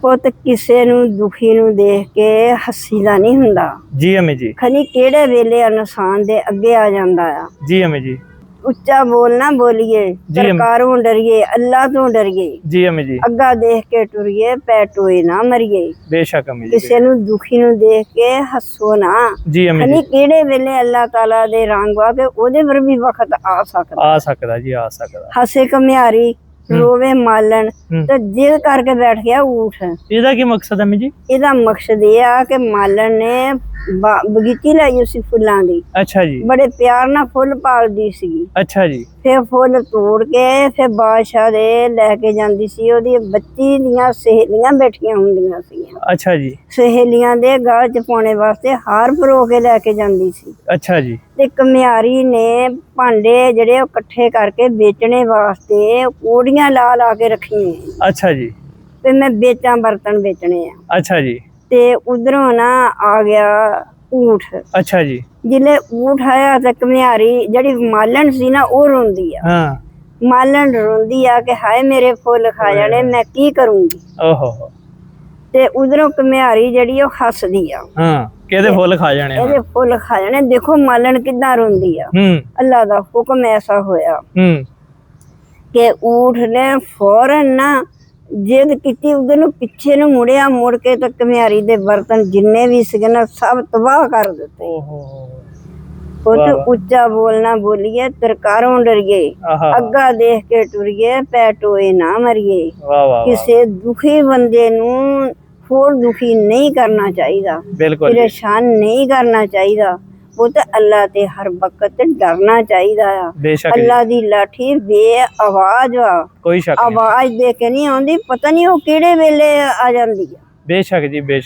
ਪੁੱਤ ਕਿਸੇ ਨੂੰ ਦੁਖੀ ਨੂੰ ਦੇਖ ਕੇ ਹੱਸੀ ਦਾ ਨਹੀਂ ਹੁੰਦਾ ਜੀ ਅਮੀ ਜੀ। ਖਨੀ ਕਿਹੜੇ ਵੇਲੇ ਇਨਸਾਨ ਦੇ ਅੱਗੇ ਆ ਜਾਂਦਾ ਆ। ਜੀ ਅਮੀ ਜੀ। ਉੱਚਾ ਬੋਲਣਾ ਬੋਲੀਏ, ਸਰਕਾਰੋਂ ਡਰੀਏ, ਅੱਲਾ ਤੋਂ ਡਰੀਏ, ਜੀ ਅਮੀ ਜੀ। ਅੱਗਾ ਦੇਖ ਕੇ ਟੁਰੀਏ, ਪੈ ਟੋਏ ਨਾ ਮਰੀਏ। ਬੇਸ਼ੱਕ ਅਮੀ ਜੀ। ਕਿਸੇ ਨੂੰ ਦੁਖੀ ਨੂੰ ਦੇਖ ਕੇ ਹੱਸੋ ਨਾ। ਜੀ ਅਮੀ ਖਨੀ ਜੀ। ਕਿਹੜੇ ਵੇਲੇ ਅੱਲਾਹ ਤਾਲਾ ਦੇ ਰੰਗ ਆ ਕੇ ਉਹਦੇ ਪਰ ਵੀ ਵਕਤ ਆ ਸਕਦਾ ਜੀ, ਆ ਸਕਦਾ। ਹੱਸੇ ਕਮਿਆਰੀ ਰੋਵੇ ਮਾਲਣ ਤੇ ਦਿਲ ਕਰਕੇ ਬੈਠ ਗਿਆ ਊਠ। ਇਹਦਾ ਕੀ ਮਕਸਦ ਹੈ ਅਮੀ ਜੀ? ਇਹਦਾ ਮਕਸਦ ਇਹ ਆ ਕਿ ਮਾਲਣ ਨੇ ਬਗੀਚੀ ਲਾਈ ਸੀ ਫੁੱਲਾਂ ਦੀ। ਅੱਛਾ ਜੀ। ਬੜੇ ਪਿਆਰ ਨਾਲ ਫੁੱਲ ਪਾਲਦੀ ਸੀ। ਅੱਛਾ ਜੀ। ਫਿਰ ਫੁੱਲ ਤੋੜ ਕੇ ਫਿਰ ਬਾਦਸ਼ਾਹ ਦੇ ਲੈ ਕੇ ਜਾਂਦੀ ਸੀ। ਉਹਦੀ ਬੱਚੀ ਦੀਆਂ ਸਹੇਲੀਆਂ ਬੈਠੀਆਂ ਹੁੰਦੀਆਂ ਸੀ। ਅੱਛਾ ਜੀ। ਸਹੇਲੀਆਂ ਦੇ ਗਲ ਚ ਪਾਉਣੇ ਵਾਸਤੇ ਹਾਰ ਪਰੋ ਕੇ ਲੈ ਕੇ ਜਾਂਦੀ ਸੀ। ਅੱਛਾ ਜੀ। ਤੇ ਕਮਿਆਰੀ ਨੇ ਭਾਂਡੇ ਜਿਹੜੇ ਉਹ ਇਕੱਠੇ ਕਰਕੇ ਵੇਚਣੇ ਵਾਸਤੇ ਕੋੜੀਆਂ ਲਾ ਲਾ ਕੇ ਰੱਖੀਆਂ। ਅੱਛਾ ਜੀ। ਤੇ ਮੈਂ ਵੇਚਾਂ ਬਰਤਨ ਵੇਚਣੇ ਆ। ਅੱਛਾ ਜੀ। ਤੇ ਉਧਰੋਂ ਨਾ ਆ ਗਿਆ ਊਠ। ਅੱਛਾ ਜੀ। ਜਿਲੇ ਊਠ ਆਇਆ ਤੇ ਕਮਿਆਰੀ ਜਿਹੜੀ ਮਾਲਣ ਸੀ ਨਾ ਉਹ ਰੋਂਦੀ ਆ। ਹਾਂ। ਮਾਲਣ ਰੋਂਦੀ ਆ ਕਿ ਹਾਏ ਮੇਰੇ ਫੁੱਲ ਖਾ ਜਾਣੇ, ਮੈਂ ਕੀ ਕਰੂੰਗੀ। ਓਹੋ। ਤੇ ਉਧਰੋਂ ਕਮਿਆਰੀ ਜਿਹੜੀ ਉਹ ਹੱਸਦੀ ਆ। ਹਾਂ, ਕਿਹਦੇ ਫੁੱਲ ਖਾ ਜਾਣੇ? ਇਹਦੇ ਫੁੱਲ ਖਾ ਜਾਣੇ। ਦੇਖੋ ਮਾਲਣ ਕਿੱਦਾਂ ਰੋਂਦੀ ਆ। ਅੱਲਾ ਦਾ ਹੁਕਮ ਐਸਾ ਹੋਇਆ ਕਿ ਊਠ ਨੇ ਫੌਰਨ ਨਾ ਜਿੱਦ ਕੀਤੀ, ਉਧਰ ਨੂੰ ਪਿੱਛੇ ਨੂੰ ਮੁੜਿਆ। ਮੁੜ ਕੇ ਤਾਂ ਕਮਿਆਰੀ ਦੇ ਬਰਤਨ ਜਿੰਨੇ ਵੀ ਸੀਗੇ ਨਾ ਸਭ ਤਬਾਹ ਕਰ ਦਿੱਤੇ। ਪੁੱਤ ਉੱਚਾ ਬੋਲਣਾ ਬੋਲੀਏ, ਤਰਕਾਰੋਂ ਡਰੀਏ, ਅੱਗਾ ਦੇਖ ਕੇ ਟੁਰੀਏ, ਪੈ ਟੋਏ ਨਾ ਮਰੀਏ। ਕਿਸੇ ਦੁਖੀ ਬੰਦੇ ਨੂੰ ਹੋਰ ਦੁਖੀ ਨਹੀਂ ਕਰਨਾ ਚਾਹੀਦਾ, ਪਰੇਸ਼ਾਨ ਨਹੀਂ ਕਰਨਾ ਚਾਹੀਦਾ। ਪੁੱਤ ਅੱਲਾ ਤੇ ਹਰ ਵਕਤ ਡਰਨਾ ਚਾਹੀਦਾ ਆ। ਅੱਲਾ ਦੀ ਲਾਠੀ ਬੇਆਵਾਜ਼ ਆ, ਕੋਈ ਸ਼ੱਕ ਆਵਾਜ਼ ਦੇ ਕੇ ਨਹੀਂ ਆਉਂਦੀ, ਪਤਾ ਨਹੀਂ ਉਹ ਕਿਹੜੇ ਵੇਲੇ ਆ ਜਾਂਦੀ ਆ। ਬੇਸ਼ੱਕ ਜੀ, ਬੇਸ਼ੱਕ।